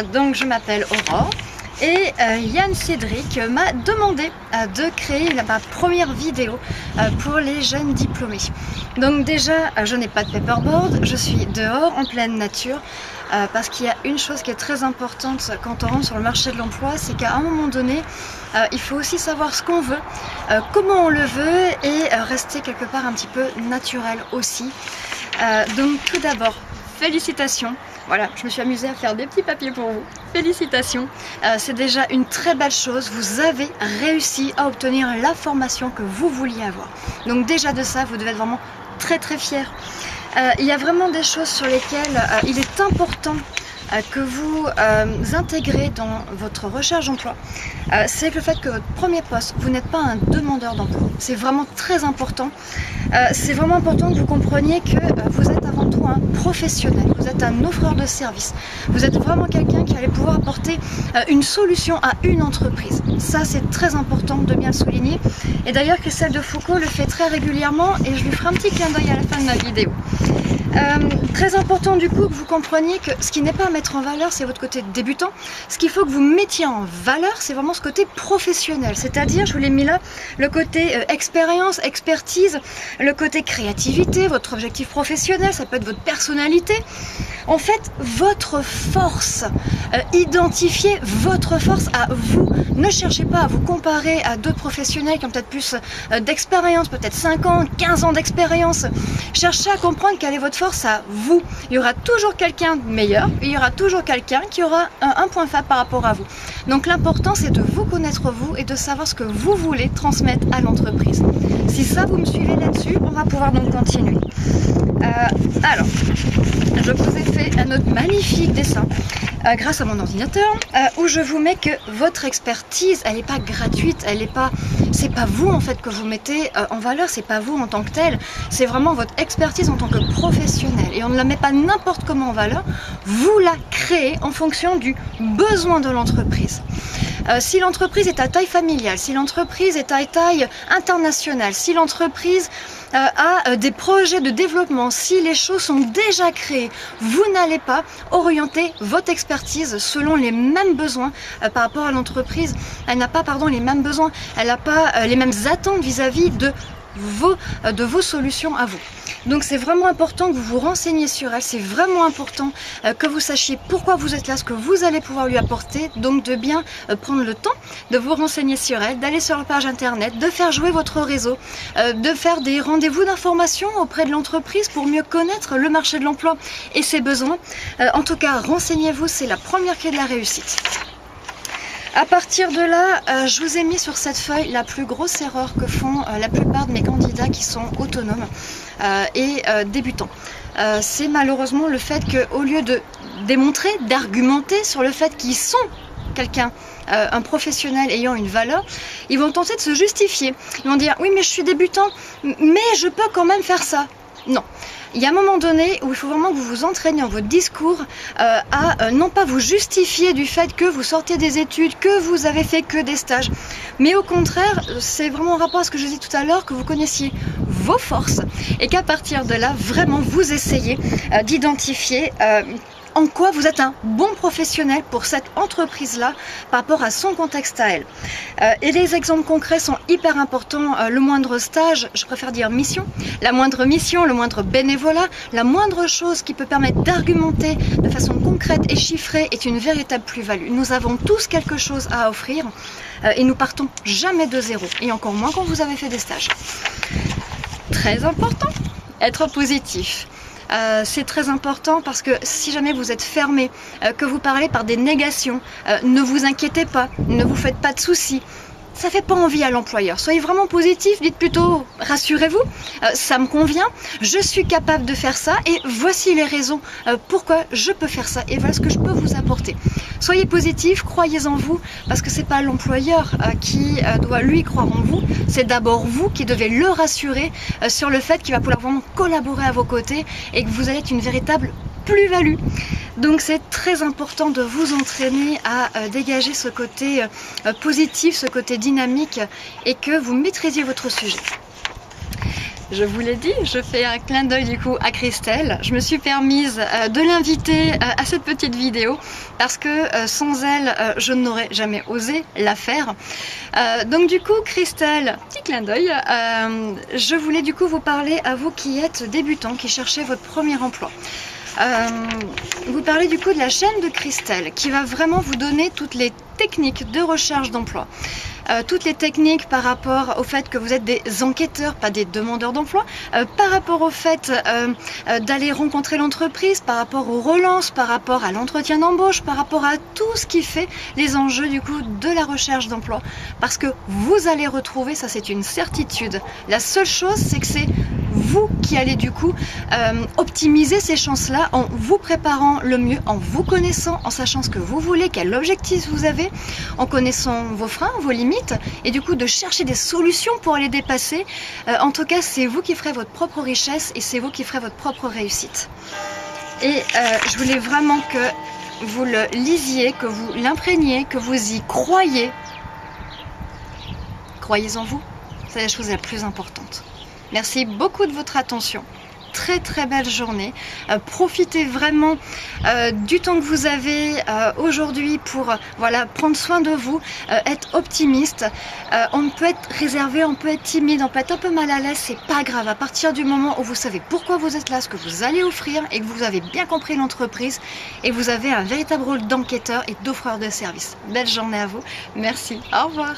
Donc je m'appelle Aurore et Yann Cédric m'a demandé de créer ma première vidéo pour les jeunes diplômés. Donc déjà je n'ai pas de paperboard, je suis dehors en pleine nature parce qu'il y a une chose qui est très importante quand on rentre sur le marché de l'emploi, c'est qu'à un moment donné il faut aussi savoir ce qu'on veut, comment on le veut et rester quelque part un petit peu naturel aussi. Donc tout d'abord, félicitations. Voilà, je me suis amusée à faire des petits papiers pour vous. Félicitations, c'est déjà une très belle chose. Vous avez réussi à obtenir la formation que vous vouliez avoir. Donc déjà de ça, vous devez être vraiment très fiers. Il y a vraiment des choses sur lesquelles il est important que vous intégrez dans votre recherche d'emploi. C'est le fait que votre premier poste, vous n'êtes pas un demandeur d'emploi. C'est vraiment très important. C'est vraiment important que vous compreniez que vous êtes avant tout un professionnel, vous êtes un offreur de service. Vous êtes vraiment quelqu'un qui allait pouvoir apporter une solution à une entreprise. Ça, c'est très important de bien le souligner. Et d'ailleurs, Christelle de Foucault le fait très régulièrement et je lui ferai un petit clin d'œil à la fin de ma vidéo. Très important du coup que vous compreniez que ce qui n'est pas à mettre en valeur, c'est votre côté débutant. Ce qu'il faut que vous mettiez en valeur, c'est vraiment ce côté professionnel. C'est-à-dire, je vous l'ai mis là, le côté expérience, expertise, le côté créativité, votre objectif professionnel, ça peut être votre personnalité. En fait, votre force, identifiez votre force à vous. Ne cherchez pas à vous comparer à d'autres professionnels qui ont peut-être plus d'expérience, peut-être 5 ans, 15 ans d'expérience. Cherchez à comprendre quelle est votre force à vous. Il y aura toujours quelqu'un de meilleur, il y aura toujours quelqu'un qui aura un point faible par rapport à vous. Donc l'important, c'est de vous connaître vous et de savoir ce que vous voulez transmettre à l'entreprise. Si ça, vous me suivez là-dessus, on va pouvoir donc continuer. Alors, je vous ai fait un autre magnifique dessin grâce à mon ordinateur où je vous mets que votre expertise, elle n'est pas gratuite, c'est pas vous en fait que vous mettez en valeur, c'est pas vous en tant que tel, c'est vraiment votre expertise en tant que professionnel et on ne la met pas n'importe comment en valeur, vous la créez en fonction du besoin de l'entreprise. Si l'entreprise est à taille familiale, si l'entreprise est à taille internationale, si l'entreprise a des projets de développement, si les choses sont déjà créées, vous n'allez pas orienter votre expertise selon les mêmes besoins par rapport à l'entreprise. Elle n'a pas les mêmes besoins, elle n'a pas les mêmes attentes vis-à-vis de vos solutions à vous. Donc c'est vraiment important que vous vous renseigniez sur elle, c'est vraiment important que vous sachiez pourquoi vous êtes là, ce que vous allez pouvoir lui apporter, donc de bien prendre le temps de vous renseigner sur elle, d'aller sur la page internet, de faire jouer votre réseau, de faire des rendez-vous d'information auprès de l'entreprise pour mieux connaître le marché de l'emploi et ses besoins. En tout cas, renseignez-vous, c'est la première clé de la réussite. À partir de là, je vous ai mis sur cette feuille la plus grosse erreur que font la plupart de mes candidats qui sont autonomes et débutants. C'est malheureusement le fait qu'au lieu de démontrer, d'argumenter sur le fait qu'ils sont quelqu'un, un professionnel ayant une valeur, ils vont tenter de se justifier. Ils vont dire « oui mais je suis débutant, mais je peux quand même faire ça ». Non. Il y a un moment donné où il faut vraiment que vous vous entraîniez dans votre discours à non pas vous justifier du fait que vous sortez des études, que vous avez fait que des stages, mais au contraire, c'est vraiment en rapport à ce que je disais tout à l'heure, que vous connaissiez vos forces et qu'à partir de là, vraiment vous essayez d'identifier en quoi vous êtes un bon professionnel pour cette entreprise-là par rapport à son contexte à elle. Et les exemples concrets sont hyper importants. Le moindre stage, je préfère dire mission, la moindre mission, le moindre bénévolat, la moindre chose qui peut permettre d'argumenter de façon concrète et chiffrée est une véritable plus-value. Nous avons tous quelque chose à offrir et nous partons jamais de zéro, et encore moins quand vous avez fait des stages. Très important, être positif. C'est très important parce que si jamais vous êtes fermé, que vous parlez par des négations, ne vous inquiétez pas, ne vous faites pas de soucis. Ça fait pas envie à l'employeur. Soyez vraiment positif, dites plutôt rassurez-vous, ça me convient, je suis capable de faire ça et voici les raisons pourquoi je peux faire ça et voilà ce que je peux vous apporter. Soyez positif, croyez en vous parce que c'est pas l'employeur qui doit lui croire en vous, c'est d'abord vous qui devez le rassurer sur le fait qu'il va pouvoir vraiment collaborer à vos côtés et que vous allez être une véritable plus-value. Donc c'est très important de vous entraîner à dégager ce côté positif, ce côté dynamique et que vous maîtrisiez votre sujet. je vous l'ai dit, je fais un clin d'œil du coup à Christelle. Je me suis permise de l'inviter à cette petite vidéo parce que sans elle, je n'aurais jamais osé la faire. Donc du coup, Christelle, petit clin d'œil, je voulais du coup vous parler à vous qui êtes débutants, qui cherchez votre premier emploi. Vous parlez du coup de la chaîne de Christelle qui va vraiment vous donner toutes les techniques de recherche d'emploi. Toutes les techniques par rapport au fait que vous êtes des enquêteurs, pas des demandeurs d'emploi, par rapport au fait d'aller rencontrer l'entreprise, par rapport aux relances, par rapport à l'entretien d'embauche, par rapport à tout ce qui fait les enjeux du coup de la recherche d'emploi. Parce que vous allez retrouver, ça c'est une certitude, la seule chose c'est que c'est vous qui allez du coup optimiser ces chances-là en vous préparant le mieux, en vous connaissant, en sachant ce que vous voulez, quel objectif vous avez, en connaissant vos freins, vos limites, et du coup de chercher des solutions pour les dépasser. En tout cas, c'est vous qui ferez votre propre richesse et c'est vous qui ferez votre propre réussite. Et je voulais vraiment que vous le lisiez, que vous l'imprégniez, que vous y croyez. Croyez en vous, c'est la chose la plus importante. Merci beaucoup de votre attention. Très très belle journée. Profitez vraiment du temps que vous avez aujourd'hui pour voilà, prendre soin de vous, être optimiste. On peut être réservé, on peut être timide, on peut être un peu mal à l'aise, c'est pas grave. À partir du moment où vous savez pourquoi vous êtes là, ce que vous allez offrir et que vous avez bien compris l'entreprise et vous avez un véritable rôle d'enquêteur et d'offreur de service. Belle journée à vous. Merci. Au revoir.